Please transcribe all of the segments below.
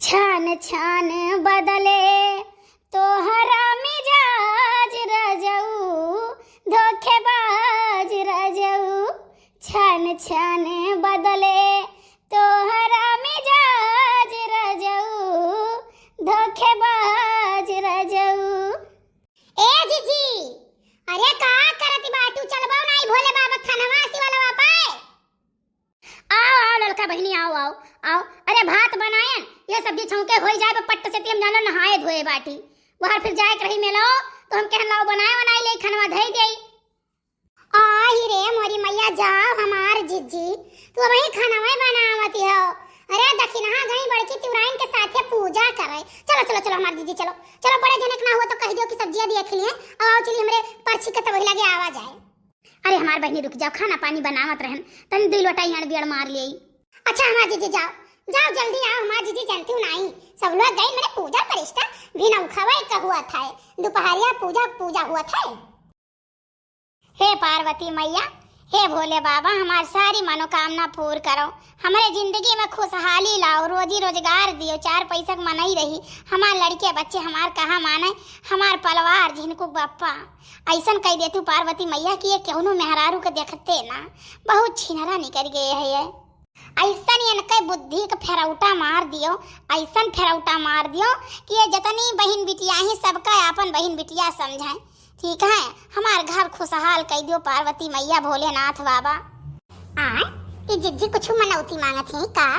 छान छान बदले तोहरा मिजाज रजऊ, धोखेबाज रजऊ। छान छान बदले तोहरा मिजाज रजऊ, धोखेबाज रजऊ। ए जीजी, अरे का करती बाटू, चलबो नहीं भोले बाबा थानवा शिवाला पाए। आओ आओ लड़का बहनी, आओ आओ आओ। अरे भात बनायन, ये सब्जी छौके हो जाए तो पट्ट से तेम जानो नहाए धोए बाटी। बाहर फिर जाए कहीं में लाओ तो हम कहन लाओ बनाए बनाई ले खनवा धई देई। आही रे मोरी मैया, जाओ हमार जिज्जी, तू अब ही खानावा बनावती हो। अरे दक्षिणा गई बड़की तिवराइन के साथे पूजा करे। चलो चलो चलो हमार जीजी, चलो चलो। बड़े जनक ना हो तो कह दियो कि सब्जियां देख लिए। आओ चलिए हमरे पर्ची के तब लगे आवा जाए। अरे हमार बहनी रुक जाओ, खाना पानी बनावत रहन, तनी दुई लोटा यण बियड़ मार लेई। अच्छा हमार जीजी जाओ जाओ जल्दी आओ। हमार जीजी जानती हूं नहीं, सब लोग गए मेरे पूजा परिष्ठा भी न उखावे का हुआ था। दोपहरिया पूजा हुआ था। हे पार्वती मैया, हे भोले बाबा, हमार सारी मनोकामना पूर्ण करो। हमारे जिंदगी में खुशहाली लाओ, रोजी रोजगार दियो, चार पैसा मनाई रही। हमार लड़के बच्चे हमार कहाँ माने, हमार परिवार जिनको बप्पा ऐसन कह दे तू पार्वती मैया कि ये केहनो मेहरारू के देखते ना बहुत छिनरा निकल गए है। ये ऐसन इनके बुद्धि का फेरौटा मार दियो, ऐसन फेरौटा मार दियो कि ये जितनी बहन बिटिया ही सबका अपन बहन बिटिया समझाए। ठीक है, हमार घर खुशहाल कह दियो पार्वती मैया भोलेनाथ बाबा। ये जिज्जी कुछ मनौती मांगत है का?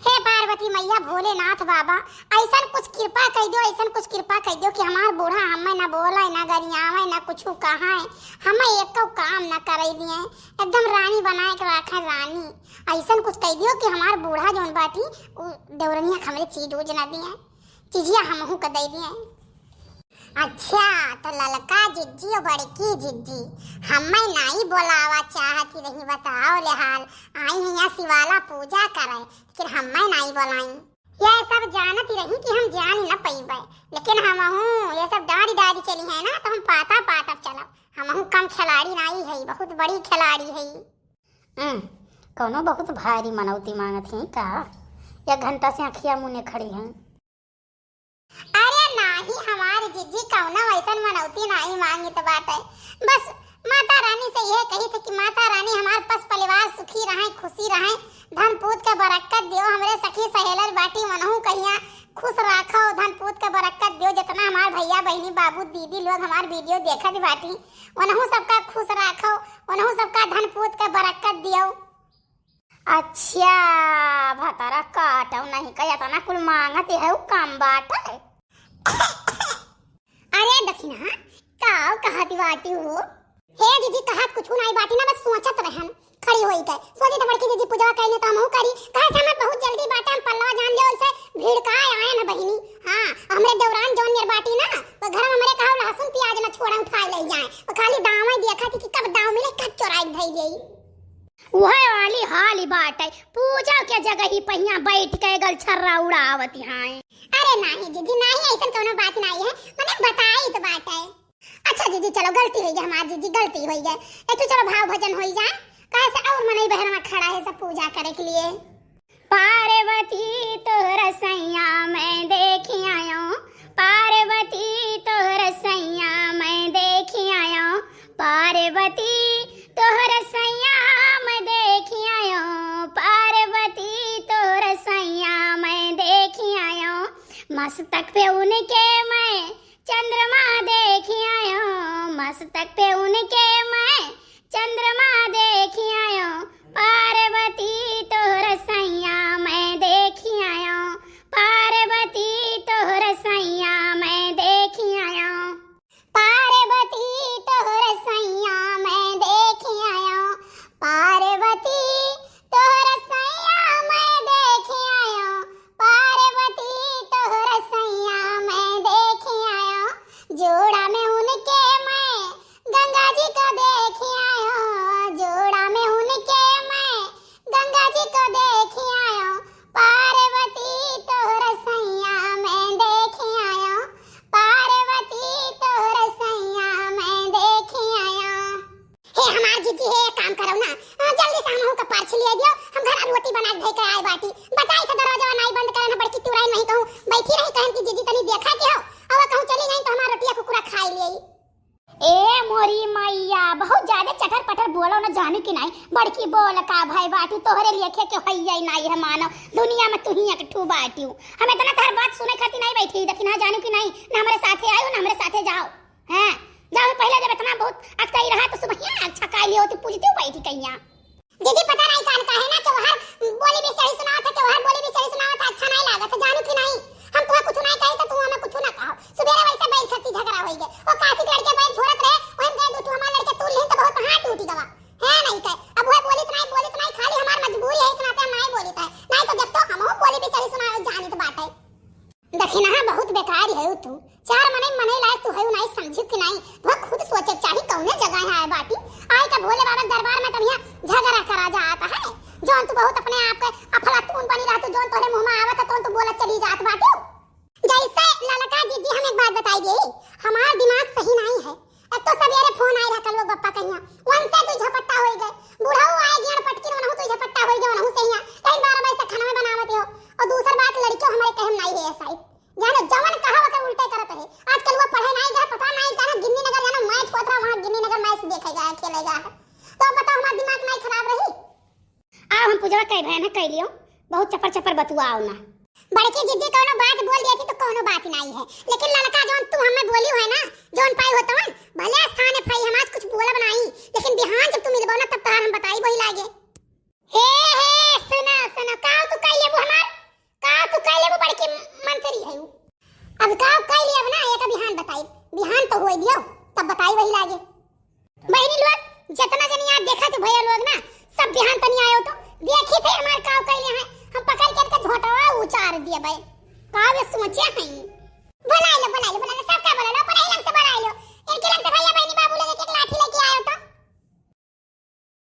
हे पार्वती मैया भोलेनाथ बाबा, ऐसन कुछ कृपा कह दियो, ऐसन कुछ कृपा कह दियो कि हमार बूढ़ा हमें ना बोले ना गरियावे ना कुछ कहा हमें एक काम ना करे दिए, एकदम रानी बनाए के रखे रानी। ऐसन कुछ कह दियो कि हमार बूढ़ा जोन बाटी देवरनिया हमरे चीज उज ना दिए, चीजिया हमहू के दे दिए। अच्छा तो ललका जिज्जी और बड़की जिज्जी हमें नहीं बोलावा चाहती रही, बताओ ले हाल। आई यहाँ शिवाला पूजा करे लेकिन हमें नहीं बोलाई। ये सब जानती रही कि हम जान न पैबे, लेकिन हमहू ये सब डारी डारी चली है ना तो हम पाता पाता चलो। हमहू कम खिलाड़ी नहीं है, बहुत बड़ी खिलाड़ी है। कौनो बहुत भारी मनौती मांगत है का? एक घंटा से अखिया मुने खड़ी हैं। अरे नहीं हमारी जिज्जी कौना वैसन मनौती नहीं मांगी तो बात है। बस माता रानी से यह कही थी कि माता रानी हमार पस परिवार सुखी रहे, खुशी रहे, धन पूत के बरकत दियो। हमरे सखी सहेलर बाटी मनहू कहिया खुश रखो, धन पूत के बरकत दियो। जितना हमार भैया बहनी बाबू दीदी लोग हमार वीडियो देखत बाटी उनहू सबका खुश रखो, उनहू सबका धन पूत के बरकत दियो। अच्छा भतारा काटो नहीं कया तना कुल मांगत है वो काम बाटा है। अरे दक्षिणा काव कहती बाटी हो? हे जीजी कहत कुछ नहीं बाटी ना, बस सोचत रहन खड़ी होई के सोची तो बड़की जीजी पूजा करने तो हमहू करी। कहे से हमें बहुत जल्दी बाटा हम पल्लवा जान ले उसे भीड़ का आए ना बहिनी। हां हमरे देवरान जोन मेर बाटी ना तो घर में हमरे कहो लहसुन प्याज ना छोड़ा उठा ले जाए, वो खाली दाव में देखा थी कि कब दाव मिले कब चोराई धई गई। वह वाली हाली बात है, पूजा के जगह ही पहिया बैठ के गल छर्रा उड़ावती हैं। अरे नहीं जीजी नहीं, ऐसा कोनो बात नहीं है, मैंने बताई तो बात है। अच्छा जीजी चलो गलती हो गई हमारी, जीजी गलती हो गई। ए तो चलो भाव भजन हो जाए, कैसे और मनई बहन में खड़ा है सब पूजा करे के लिए। पार्वती तोहर सैया मैं देखी आयो, पार्वती तोहर सैया मैं देखी आयो, पार्वती तोहर सैया मैं देखी आयो, पार्वती तोहर सैया मैं देखी आयो। मस्तक पे उनके मैं चंद्रमा देखी आयो, मस्तक पे उनके मैं चंद्रमा देखी आयो, पार्वती तोहर सैया मैं देखी आयो, पार्वती तोहर सैया मैं देखी आयो, पार्वती तोहर सैया मैं देखी आयो, पार्वती तोहर सैया मैं देखी आयो, पार्वती तोहर सैया मैं देखी आयो। जोड़ा में उनके मैं गंगा जी को देखी आयो, जोड़ा में उनके मैं गंगा जी को कि नहीं बड़की बोल का भाई बाटू तोहरे लिए के हइया नहीं है मानो दुनिया में तू ही एक ठू बाटू हम इतना तार बात सुने खाती नहीं बैठी लेकिन ना जानू कि नहीं ना हमारे साथे आयो ना हमारे साथे जाओ हैं जाओ पहले जब इतना बहुत अक्ताई रहा तो सुबह यहाँ अच्छा का लिए होती पूछती हूँ बैठी कहीं दीदी पता नहीं कान का है ना त्योहार बोली भी सही सुनाओ था त्योहार बोली भी सही सुनाओ था अच्छा नहीं लगा तो जानू कि नहीं हम तुम्हें कुछ नहीं कहे तो तुम हमें कुछ ना कहो सुबह वैसे बैठ खत्ती झगड़ा होई गए और काफी लड़के बैठ छोड़त रहे वहीं गए दो हमारे लड़के तू ले तो बहुत हाथ टूटी गवा है नहीं कहे अब वो बोली तो नहीं खाली हमार मजबूरी है इतना हम नहीं बोली था नहीं तो जब तो हम बोली भी सही सुनाओ जानी तो बात है दखिना बहुत बेकार है तू चार मने लायक तू है नहीं समझी कि नहीं वो खुद सोचे चाहिए कौने जगह है बाटी आई का भोले बाबा दरबार में तब यहाँ झगड़ा करा जाता है जोन तू बहुत अपने आप के अफलातून बनी रहतू जोन तोरे मुंह में आवत तो तू बोलत चली जात बाटी जैसे ललका दीदी हम एक बात बताई गई हमारा दिमाग सही नहीं है एक तो सवेरे फोन आई रहा लोग बप्पा कहिया वन से तू झपट्टा होई गए बुढ़ाऊ आए गियर पटकी न तू झपट्टा होई गए वनहु से यहाँ कई बार वैसे खाना में बनावत हो और दूसरी बात लड़कियों हमारे कहम नहीं है ऐसा जानो जवन कहा वकर उल्टे करत है आजकल वो पढ़े नहीं गए पता नहीं कहां गिन्नी नगर जानो मैच होत रहा वहां गिन्नी नगर मैच देखेगा खेलेगा तो बताओ हमारा दिमाग नहीं खराब रही आ हम पूजा कह बहन कह लियो बहुत चपर चपर बतुआओ ना बड़की जिद्दी कोनो बात बोल दिया थी तो कोनो बात नहीं है लेकिन लड़का जोन तू हमें बोली है ना जोन पाई होतवन भले स्थान है भाई हम आज कुछ बोला बनाई लेकिन बिहान जब तू मिलबो ना तब तार हम बताई वही लागे हे सुना सुना का तू कह लेबो हमार का तू कह लेबो बड़की मंत्री है अब का कह ले अब ना एक बिहान बताई बिहान तो होई दियो तब बताई वही लागे बहनी लोग जितना जनी आप देखा तो भैया लोग ना सब बिहान तनी आयो तो देखी थे हमार का कह ले है हम पकड़ के झोटवा उचार दिया भाई का वे सोचे हैं